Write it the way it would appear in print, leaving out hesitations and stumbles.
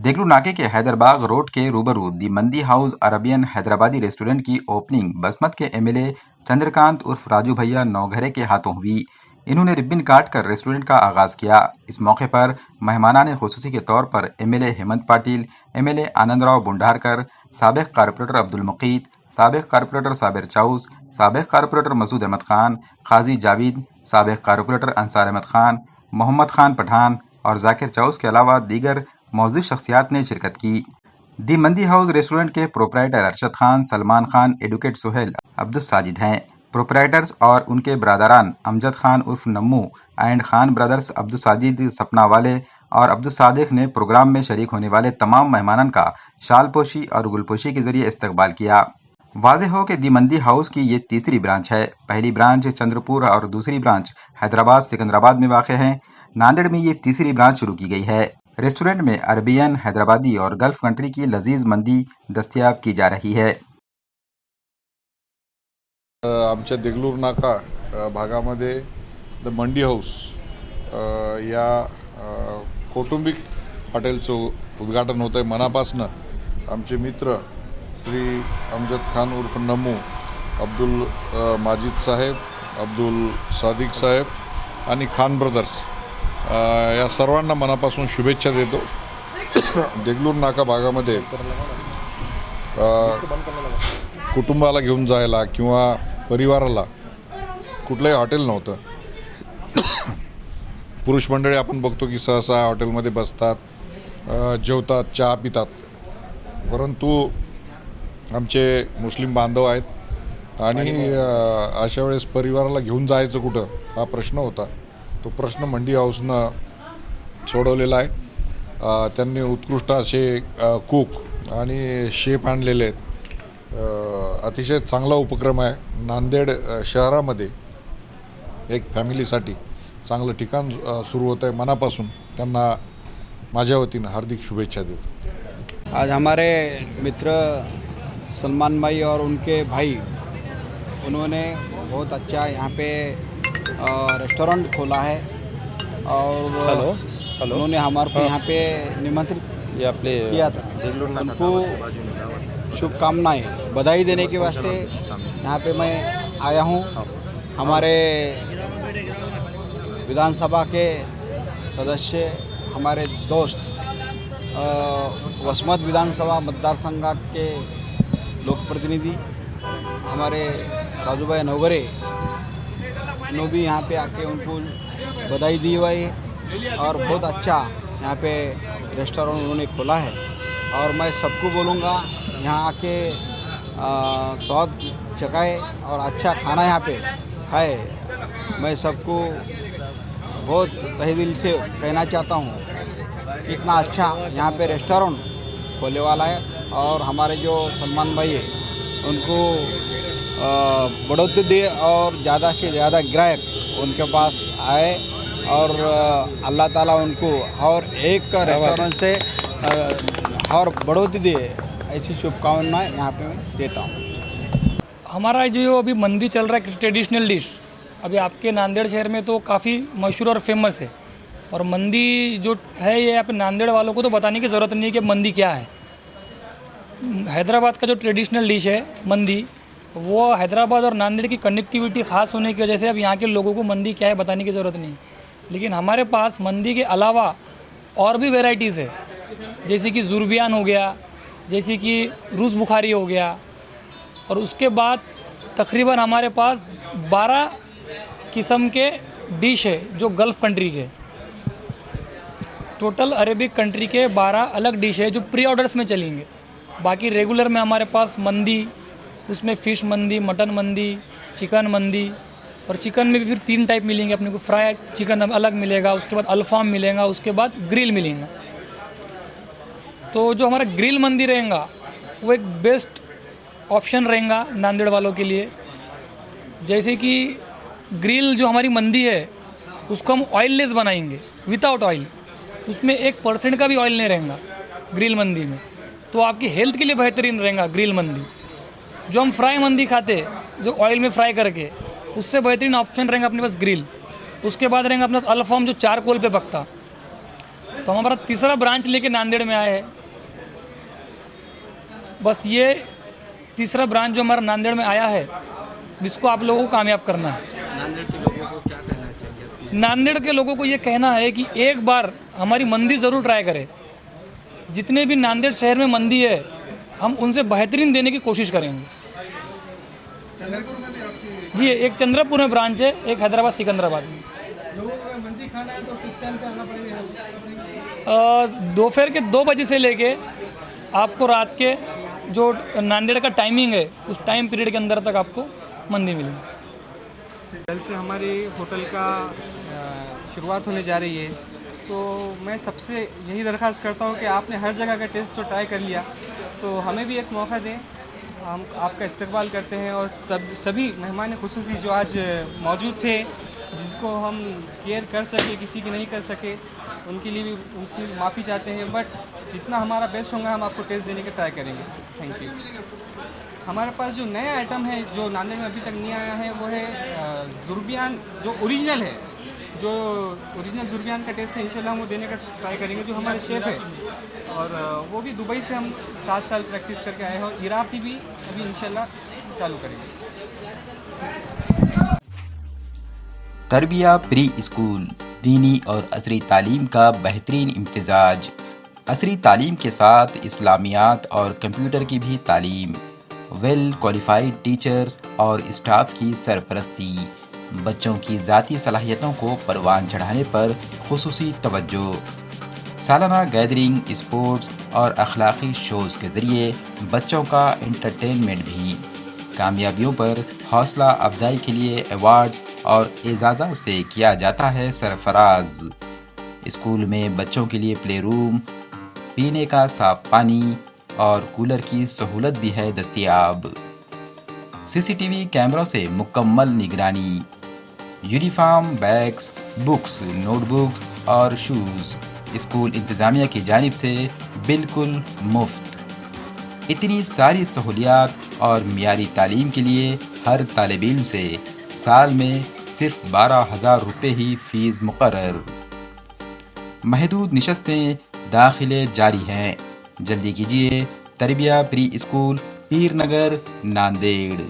देगलू नाके के हैदरबाग रोड के रूबरू दी मंदी हाउस अरबियन हैदराबादी रेस्टोरेंट की ओपनिंग बसमत के एमएलए चंद्रकांत उर्फ राजू भैया नौघरे के हाथों हुई। इन्होंने रिब्बिन काट कर रेस्टोरेंट का आगाज किया। इस मौके पर मेहमानाने खुसूसी के तौर पर एमएलए हेमंत पाटिल, एमएलए आनंदराव बुंडारकर, साबिक कारपोरेटर अब्दुल मुकीत, साबिक कारपोरेटर साबिर चाउस, साबिक कारपोरेटर मसूद अहमद खान, काजी जावेद, साबिक कारपोरेटर अंसार अहमद खान, मोहम्मद खान पठान और जाकिर चाउस के अलावा दीगर मौजूद शख्सियात ने शिरकत की। दी मंदी हाउस रेस्टोरेंट के प्रोपराइटर अरशद खान, सलमान खान, एडवोकेट सुहेल, अब्दुल साजिद हैं। प्रोपराइटर्स और उनके ब्रादरान अमजद खान उर्फ नम्मू एंड खान ब्रदर्स अब्दुल साजिद सपना वाले और अब्दुल सादिक ने प्रोग्राम में शरीक होने वाले तमाम मेहमानन का शालपोशी और गुलपोशी के जरिए इस्तकबाल किया। वाज़ेह हो कि दी मंदी हाउस की ये तीसरी ब्रांच है। पहली ब्रांच चंद्रपुर और दूसरी ब्रांच हैदराबाद सिकंदराबाद में वाक़ है। नांदेड़ में ये तीसरी ब्रांच शुरू की गई है। रेस्टोरेंट में अरबियन, हैदराबादी और गल्फ कंट्री की लजीज मंदी दस्तयाब की जा रही है। आमच्या देगलूर नाका भागामध्ये द मंडी हाऊस या कौटुंबिक हॉटेलचं उद्घाटन होतं आहे। मनापासनं आमचे मित्र श्री अमजद खान उर्फ नमू, अब्दुल माजिद साहेब, अब्दुल सादिक साहेब आणि खान ब्रदर्स या सर्वांना मनापासून शुभेच्छा देतो। देगलूर नाका भागामध्ये कुटुंबाला घेऊन जायला किंवा परिवाराला कुठलंही हॉटेल नव्हतं। पुरुष मंडळी आपण बघतो की सहसा हॉटेलमध्ये बसतात, जेवतात, चहा पितात, परंतु आमचे मुस्लिम बांधव आहेत आणि अशा वेळेस परिवाराला घेऊन जायचं कुठं हा प्रश्न होता। तो प्रश्न मंडी हाऊसनं सोडवलेला आहे। त्यांनी उत्कृष्ट असे कुक आणि शेफ आणलेले आहेत। अतिशय चांगला उपक्रम आहे। नांदेड शहरामध्ये एक फॅमिलीसाठी चांगलं ठिकाण सुरू होतं आहे। मनापासून त्यांना माझ्या वतीनं हार्दिक शुभेच्छा देतो। आज हमारे मित्र सलमान भाई और उनके भाई उन्होंने बहुत अच्छा यहाँ पे रेस्टोरेंट खोला है और उन्होंने हमारे को यहाँ पे निमंत्रित किया था। उनको शुभकामनाएं बधाई देने के वास्ते यहाँ पे मैं आया हूँ। हमारे विधानसभा के सदस्य, हमारे दोस्त, वसमत विधानसभा मतदार संघ के लोक प्रतिनिधि हमारे राजू भाई नौघरे ने भी यहाँ पे आके उनको बधाई दी हुई है और बहुत अच्छा यहाँ पे रेस्टोरेंट उन्होंने खोला है। और मैं सबको बोलूँगा यहाँ आके स्वाद चखाए और अच्छा खाना यहाँ पे खाए। मैं सबको बहुत तहे दिल से कहना चाहता हूँ इतना अच्छा यहाँ पे रेस्टोरेंट खोलने वाला है और हमारे जो सलमान भाई है उनको बढ़ोतरी दे और ज़्यादा से ज़्यादा ग्राहक उनके पास आए और अल्लाह ताला उनको और एक रेस्टोरेंट से और बढ़ोतरी दे, ऐसी शुभकामनाएं यहाँ पे मैं देता हूँ। हमारा जो अभी मंदी चल रहा है ट्रेडिशनल डिश, अभी आपके नांदेड़ शहर में तो काफ़ी मशहूर और फेमस है। और मंदी जो है ये यहाँ पे नांदेड़ वालों को तो बताने की ज़रूरत नहीं है कि मंदी क्या है। हैदराबाद का जो ट्रेडिशनल डिश है मंदी, वो हैदराबाद और नांदेड़ की कनेक्टिविटी ख़ास होने की वजह से अब यहाँ के लोगों को मंदी क्या है बताने की ज़रूरत नहीं। लेकिन हमारे पास मंदी के अलावा और भी वैरायटीज़ है, जैसे कि जुर्बियान हो गया, जैसे कि रूस बुखारी हो गया, और उसके बाद तकरीबन हमारे पास 12 किस्म के डिश है जो गल्फ़ कंट्री के। टोटल अरेबिक कंट्री के 12 अलग डिश है जो प्री ऑर्डर्स में चलेंगे। बाकी रेगुलर में हमारे पास मंदी, उसमें फ़िश मंदी, मटन मंदी, चिकन मंदी, और चिकन में भी फिर 3 टाइप मिलेंगे अपने को। फ्राइड चिकन अलग मिलेगा, उसके बाद अल्फाम मिलेगा, उसके बाद ग्रिल मिलेगा। तो जो हमारा ग्रिल मंदी रहेगा वो एक बेस्ट ऑप्शन रहेगा नांदेड़ वालों के लिए। जैसे कि ग्रिल जो हमारी मंदी है उसको हम ऑयललेस बनाएंगे, विदाउट ऑयल, उसमें 1% का भी ऑयल नहीं रहेगा ग्रिल मंदी में। तो आपकी हेल्थ के लिए बेहतरीन रहेगा ग्रिल मंदी। जो हम फ्राई मंदी खाते जो ऑयल में फ्राई करके, उससे बेहतरीन ऑप्शन रहेगा अपने पास ग्रिल। उसके बाद रहेगा अपने पास अल्फाम जो चारकोल पे पकता। तो हमारा तीसरा ब्रांच लेके नांदेड़ में आए हैं। बस ये तीसरा ब्रांच जो हमारा नांदेड़ में आया है, इसको आप लोगों को कामयाब करना है। नांदेड़ के लोगों को क्या कहना चाहिए? नांदेड़ के लोगों को ये कहना है कि एक बार हमारी मंदी ज़रूर ट्राई करें। जितने भी नांदेड़ शहर में मंदी है, हम उनसे बेहतरीन देने की कोशिश करेंगे। जी, एक चंद्रपुर में ब्रांच है, एक हैदराबाद सिकंदराबाद में। लोगों को मंदी खाना है तो किस टाइम पे आना पड़ेगा? दोपहर के 2 बजे से लेके आपको रात के जो नांदेड़ का टाइमिंग है, उस टाइम पीरियड के अंदर तक आपको मंदी मिलेगी। कल से हमारे होटल का शुरुआत होने जा रही है, तो मैं सबसे यही दरख्वास्त करता हूँ कि आपने हर जगह का टेस्ट तो ट्राई कर लिया, तो हमें भी एक मौका दें। हम आपका इस्तकबाल करते हैं और तब सभी मेहमान खुसूसी जो आज मौजूद थे, जिसको हम केयर कर सके, किसी की नहीं कर सके, उनके लिए भी उसमें माफ़ी चाहते हैं। बट जितना हमारा बेस्ट होगा हम आपको टेस्ट देने की ट्राई करेंगे। Thank you. हमारे पास जो नया आइटम है जो नांदेड़ में अभी तक नहीं आया है, वो है जुर्बियान, जो ओरिजिनल है, जो ओरिजिनल जुर्बियान का टेस्ट है, इंशाल्लाह हम वो देने का ट्राई करेंगे। जो हमारे शेफ़ है, और वो भी दुबई से हम 7 साल प्रैक्टिस करके आए हैं, और इराक़ी भी अभी इंशाल्लाह चालू करेंगे। तरबिया प्री स्कूल, दीनी और असरी तालीम का बेहतरीन इम्तिजाज। असरी तालीम के साथ इस्लामियात और कंप्यूटर की भी तालीम, वेल क्वालिफाइड टीचर्स और स्टाफ की सरपरस्ती, बच्चों की ज़ाती सलाहियतों को परवान चढ़ाने पर खुसूसी तवज्जो, सालाना गैदरिंग, स्पोर्ट्स और अखलाकी शोज़ के ज़रिए बच्चों का एंटरटेनमेंट भी। कामयाबियों पर हौसला अफजाई के लिए अवार्ड्स और एजाज़ा से किया जाता है सरफराज। स्कूल में बच्चों के लिए प्ले रूम, पीने का साफ पानी और कूलर की सहूलत भी है दस्तयाब। सीसीटीवी कैमरों से मुकम्मल निगरानी। यूनिफॉर्म, बैग्स, बुक्स, नोटबुक्स और शूज़ स्कूल इंतज़ामिया की जानिब से बिल्कुल मुफ्त। इतनी सारी सहूलियात और मियारी तालीम के लिए हर तालिब इल्म से साल में सिर्फ 12,000 रुपये ही फ़ीस मुकर्रर। महदूद निशस्तें दाखिले जारी हैं। जल्दी कीजिए। तरबिया प्री स्कूल, पीर नगर, नांदेड़।